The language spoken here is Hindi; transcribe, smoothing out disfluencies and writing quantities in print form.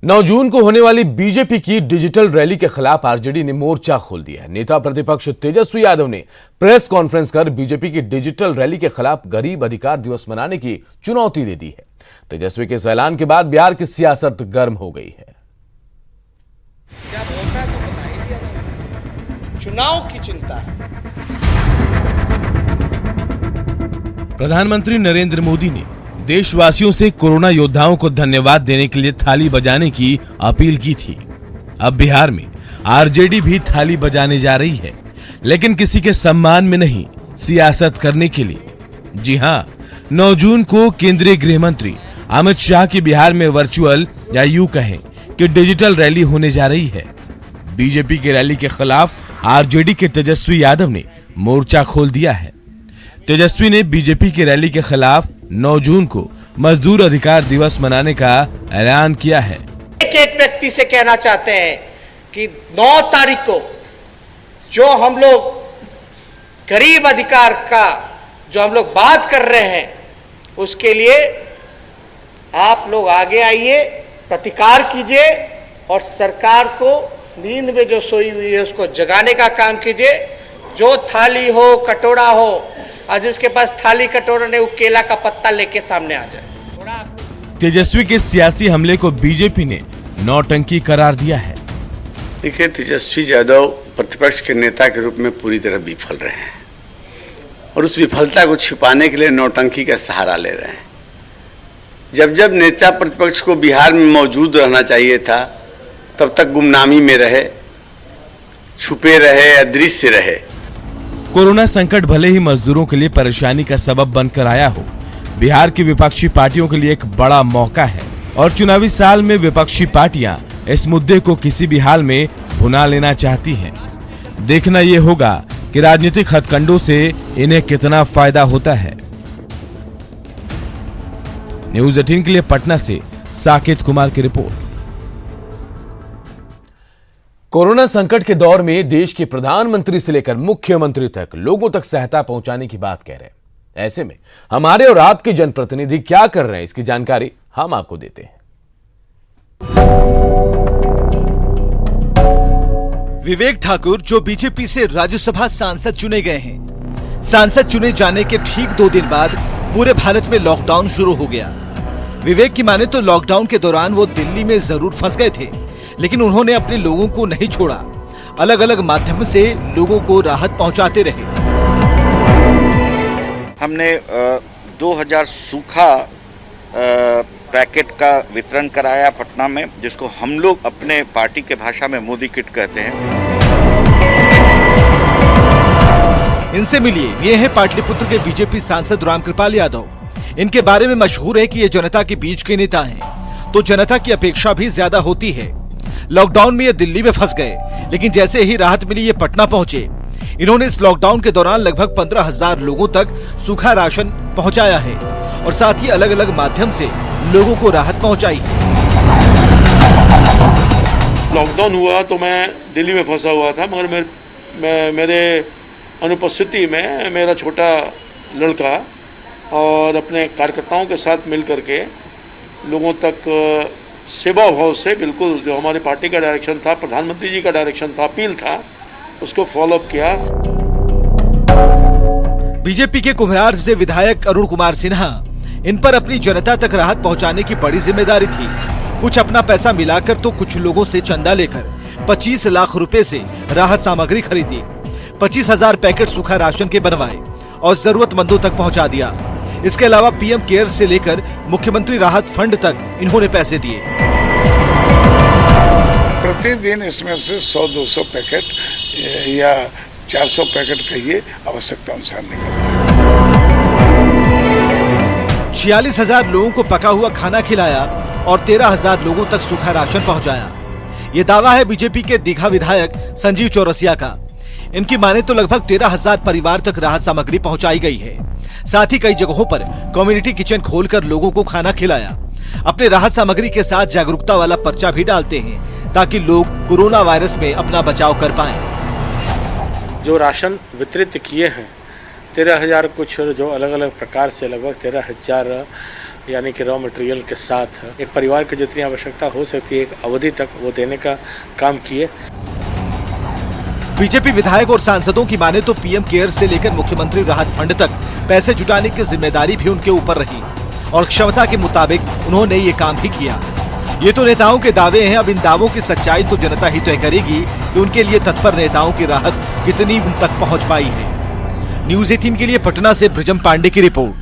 9 जून को होने वाली बीजेपी की डिजिटल रैली के खिलाफ आरजेडी ने मोर्चा खोल दिया है। नेता प्रतिपक्ष तेजस्वी यादव ने प्रेस कॉन्फ्रेंस कर बीजेपी की डिजिटल रैली के खिलाफ गरीब अधिकार दिवस मनाने की चुनौती दे दी है। तेजस्वी के इस ऐलान के बाद बिहार की सियासत गर्म हो गई है। चुनाव की चिंता है। प्रधानमंत्री नरेंद्र मोदी ने देशवासियों से कोरोना योद्धाओं को धन्यवाद देने के लिए थाली बजाने की अपील की थी। अब बिहार में आरजेडी भी थाली बजाने जा रही है, लेकिन किसी के सम्मान में नहीं, सियासत करने के लिए। जी हां, 9 जून को केंद्रीय गृह मंत्री अमित शाह की बिहार में वर्चुअल या यूं कहें कि डिजिटल रैली होने जा रही है। बीजेपी की रैली के खिलाफ आरजेडी के तेजस्वी यादव ने मोर्चा खोल दिया है। तेजस्वी ने बीजेपी की रैली के खिलाफ 9 जून को मजदूर अधिकार दिवस मनाने का ऐलान किया है। एक व्यक्ति से कहना चाहते हैं कि 9 तारीख को जो हम लोग गरीब अधिकार का जो हम लोग बात कर रहे हैं, उसके लिए आप लोग आगे आइए, प्रतिकार कीजिए और सरकार को नींद में जो सोई हुई है उसको जगाने का काम कीजिए। जो थाली हो, कटोरा हो, आज जिसके पास थाली कटोरा ने वो केला का पत्ता लेके सामने आ जाए। तेजस्वी के सियासी हमले को बीजेपी ने नौटंकी करार दिया है। देखिए, तेजस्वी यादव प्रतिपक्ष के नेता के रूप में पूरी तरह विफल रहे हैं और उस विफलता को छिपाने के लिए नौटंकी का सहारा ले रहे हैं। जब जब नेता प्रतिपक्ष को बिहार में मौजूद रहना चाहिए था, तब तक गुमनामी में रहे, छुपे रहे, अदृश्य रहे। कोरोना संकट भले ही मजदूरों के लिए परेशानी का सबब बनकर आया हो, बिहार की विपक्षी पार्टियों के लिए एक बड़ा मौका है और चुनावी साल में विपक्षी पार्टियां इस मुद्दे को किसी भी हाल में भुना लेना चाहती हैं। देखना ये होगा कि राजनीतिक हथकंडों से इन्हें कितना फायदा होता है। न्यूज़ 18 के लिए पटना से साकेत कुमार की रिपोर्ट। कोरोना संकट के दौर में देश के प्रधानमंत्री से लेकर मुख्यमंत्री तक लोगों तक सहायता पहुंचाने की बात कह रहे हैं। ऐसे में हमारे और आपके जनप्रतिनिधि क्या कर रहे हैं, इसकी जानकारी हम आपको देते हैं। विवेक ठाकुर जो बीजेपी से राज्यसभा सांसद चुने गए हैं, सांसद चुने जाने के ठीक 2 दिन बाद पूरे भारत में लॉकडाउन शुरू हो गया। विवेक की माने तो लॉकडाउन के दौरान वो दिल्ली में जरूर फंस गए थे, लेकिन उन्होंने अपने लोगों को नहीं छोड़ा। अलग अलग माध्यम से लोगों को राहत पहुंचाते रहे। हमने 2000 सूखा पैकेट का वितरण कराया पटना में, जिसको हम लोग अपने पार्टी के भाषा में मोदी किट कहते हैं। इनसे मिलिए, ये हैं पाटलिपुत्र के बीजेपी सांसद रामकृपाल यादव। इनके बारे में मशहूर है कि ये जनता के बीच के नेता हैं, तो जनता की अपेक्षा भी ज्यादा होती है। लॉकडाउन में ये दिल्ली में फंस गए, लेकिन जैसे ही राहत मिली ये पटना पहुंचे। इन्होंने इस लॉकडाउन के दौरान लगभग 15,000 लोगों तक सूखा राशन पहुंचाया है और साथ ही अलग अलग माध्यम से लोगों को राहत पहुंचाई है। लॉकडाउन हुआ तो मैं दिल्ली में फंसा हुआ था, मगर मेरे अनुपस्थिति में मेरा छोटा लड़का और अपने कार्यकर्ताओं के साथ मिल करके लोगों तक सेवा भाव से बिल्कुल जो हमारी पार्टी का डायरेक्शन था, प्रधानमंत्री जी का डायरेक्शन था, अपील था, उसको फॉलो अप किया। बीजेपी के कुम्हार से विधायक अरुण कुमार सिन्हा, इन पर अपनी जनता तक राहत पहुंचाने की बड़ी जिम्मेदारी थी। कुछ अपना पैसा मिलाकर तो कुछ लोगों से चंदा लेकर 25 लाख रुपए से राहत सामग्री खरीदी, 25,000 पैकेट सूखा राशन के बनवाए और जरूरतमंदों तक पहुंचा दिया। इसके अलावा पीएम केयर से लेकर मुख्यमंत्री राहत फंड तक इन्होंने पैसे दिए। प्रतिदिन इसमें से 100-200 पैकेट या 400 पैकेट कहिए आवश्यकता अनुसार निकलता है। 46,000 लोगों को पका हुआ खाना खिलाया और 13,000 लोगों तक सूखा राशन पहुंचाया। ये दावा है बीजेपी के दीघा विधायक संजीव चौरसिया का। इनकी माने तो लगभग 13,000 परिवार तक राहत सामग्री पहुंचाई गई है। साथ ही कई जगहों पर कम्युनिटी किचन खोलकर लोगों को खाना खिलाया। अपने राहत सामग्री के साथ जागरूकता वाला पर्चा भी डालते हैं, ताकि लोग कोरोना वायरस में अपना बचाव कर पाएं। जो राशन वितरित किए हैं 13,000 कुछ जो अलग अलग प्रकार से लगभग 13,000 यानी कि रॉ मटेरियल के साथ एक परिवार की जितनी आवश्यकता हो सकती है एक अवधि तक वो देने का काम किए। बीजेपी विधायक और सांसदों की माने तो पीएम केयर से लेकर मुख्यमंत्री राहत फंड तक पैसे जुटाने की जिम्मेदारी भी उनके ऊपर रही और क्षमता के मुताबिक उन्होंने ये काम भी किया। ये तो नेताओं के दावे हैं, अब इन दावों की सच्चाई तो जनता ही तय करेगी कि उनके लिए तत्पर नेताओं की राहत कितनी उन तक पहुंच पाई है। न्यूज़ 18 के लिए पटना से ब्रिजम पांडे की रिपोर्ट।